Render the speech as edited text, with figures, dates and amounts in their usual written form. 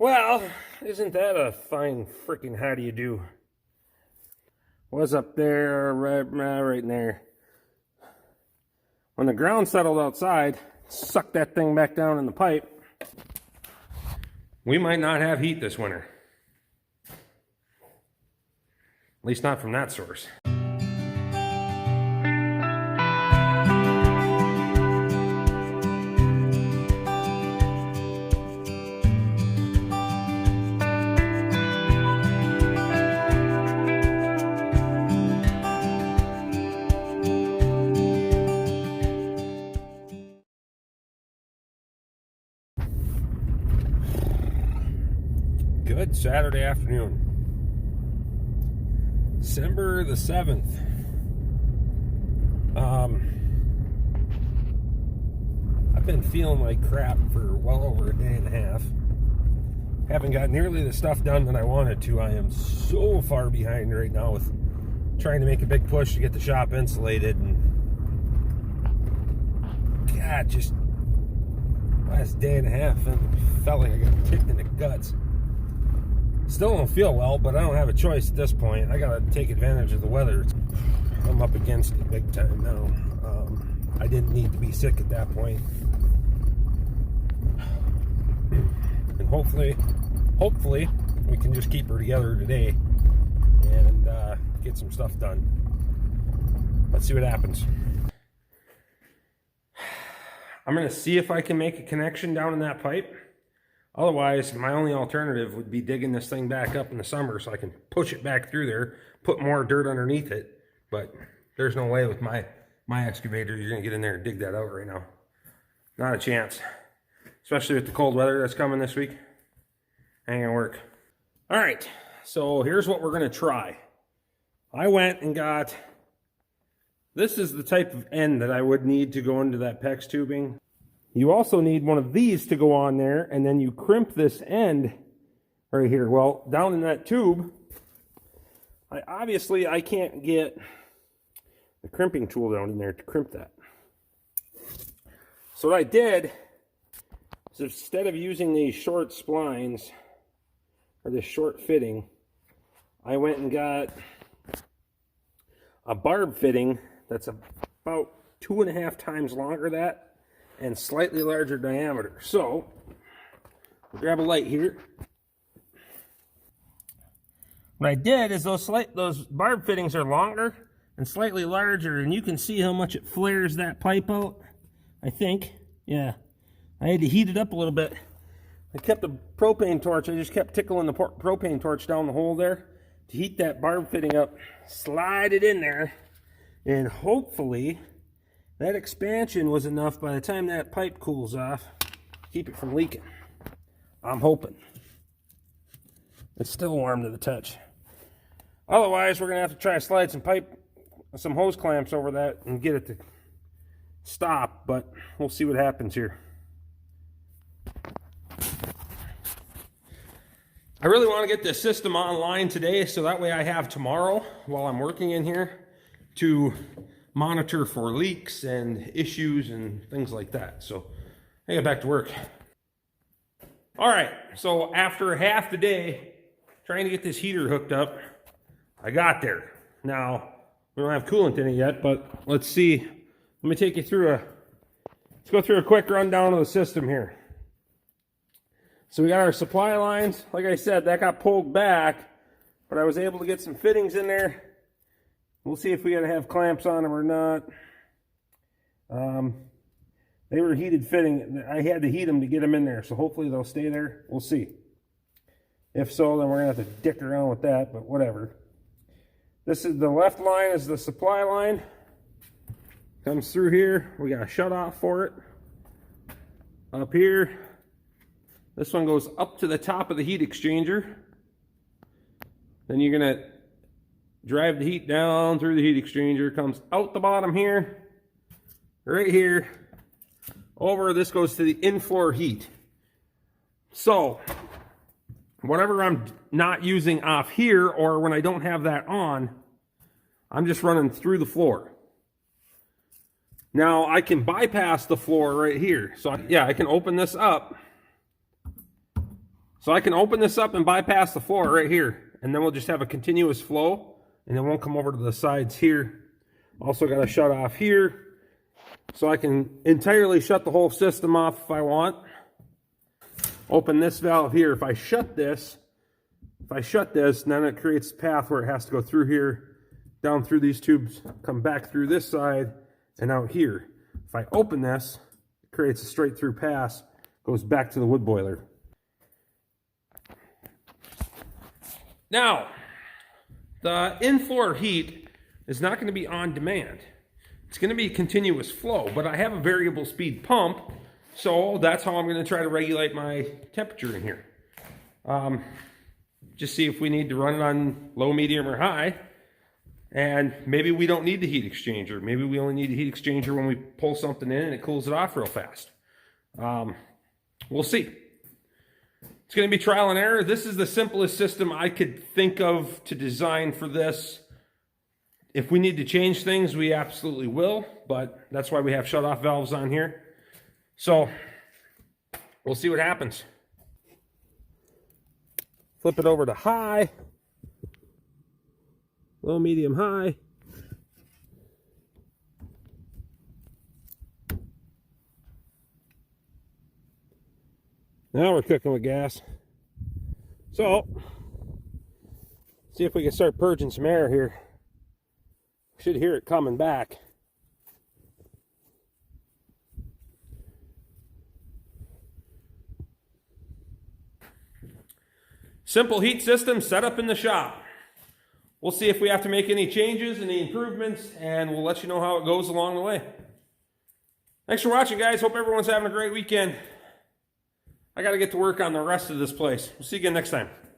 Well, isn't that a fine freaking how do you do? Was up there, right in there. When the ground settled outside, sucked that thing back down in the pipe. We might not have heat this winter. At least not from that source. Good Saturday afternoon. December the 7th. I've been feeling like crap for well over a day and a half. Haven't got nearly the stuff done that I wanted to. I am so far behind right now with trying to make a big push to get the shop insulated. And God, just last day and a half, I felt like I got kicked in the guts. Still don't feel well, but I don't have a choice at this point. I gotta take advantage of the weather. I'm up against it big time now. I didn't need to be sick at that point. And hopefully we can just keep her together today and get some stuff done. Let's see what happens. I'm gonna see if I can make a connection down in that pipe. Otherwise, my only alternative would be digging this thing back up in the summer so I can push it back through there, put more dirt underneath it. But there's no way with my excavator you're going to get in there and dig that out right now. Not a chance. Especially with the cold weather that's coming this week. Ain't going to work. All right, so here's what we're going to try. I went and got... This is the type of end that I would need to go into that PEX tubing. You also need one of these to go on there, and then you crimp this end right here. Well, down in that tube, I can't get the crimping tool down in there to crimp that. So what I did is instead of using these short splines, or this short fitting, I went and got a barb fitting that's about 2.5 times longer than that, and slightly larger diameter. So, we'll grab a light here. What I did is those barb fittings are longer and slightly larger, and you can see how much it flares that pipe out, I think. Yeah. I had to heat it up a little bit. I kept the propane torch, I just kept tickling the propane torch down the hole there to heat that barb fitting up, slide it in there, and hopefully that expansion was enough by the time that pipe cools off, keep it from leaking. I'm hoping. It's still warm to the touch. Otherwise, we're gonna have to try to slide some hose clamps over that and get it to stop, but we'll see what happens here. I really want to get this system online today so that way I have tomorrow while I'm working in here to monitor for leaks and issues and things like that. So I get back to work. All right, so after half the day trying to get this heater hooked up, I got there. Now, we don't have coolant in it yet, but let's see. Let me take you through let's go through a quick rundown of the system here. So we got our supply lines. Like I said, that got pulled back, but I was able to get some fittings in there. We'll see if we got to have clamps on them or not. They were heated fitting. I had to heat them to get them in there, so hopefully they'll stay there. We'll see. If so, then we're going to have to dick around with that, but whatever. This is the left line is the supply line. Comes through here. We got a shut off for it. Up here. This one goes up to the top of the heat exchanger. Then you're going to drive the heat down through the heat exchanger, comes out the bottom here, right here, over. This goes to the in-floor heat. So, whatever I'm not using off here, or when I don't have that on, I'm just running through the floor. Now, I can bypass the floor right here. So, yeah, I can open this up So I can open this up and bypass the floor right here, and then we'll just have a continuous flow, and it won't come over to the sides here. Also got to shut off here, so I can entirely shut the whole system off if I want. Open this valve here. If I shut this, then it creates a path where it has to go through here, down through these tubes, come back through this side, and out here. If I open this, it creates a straight through pass, goes back to the wood boiler. Now, the in-floor heat is not going to be on demand. It's going to be continuous flow, but I have a variable speed pump, so that's how I'm going to try to regulate my temperature in here. Just see if we need to run it on low, medium, or high, and maybe we don't need the heat exchanger. Maybe we only need the heat exchanger when we pull something in and it cools it off real fast. We'll see. It's going to be trial and error. This is the simplest system I could think of to design for this. If we need to change things, we absolutely will, but that's why we have shut-off valves on here. So, we'll see what happens. Flip it over to high. Low, medium, high. Now we're cooking with gas. So, see if we can start purging some air here. Should hear it coming back. Simple heat system set up in the shop. We'll see if we have to make any changes, any improvements, and we'll let you know how it goes along the way. Thanks for watching, guys. Hope everyone's having a great weekend. I got to get to work on the rest of this place. We'll see you again next time.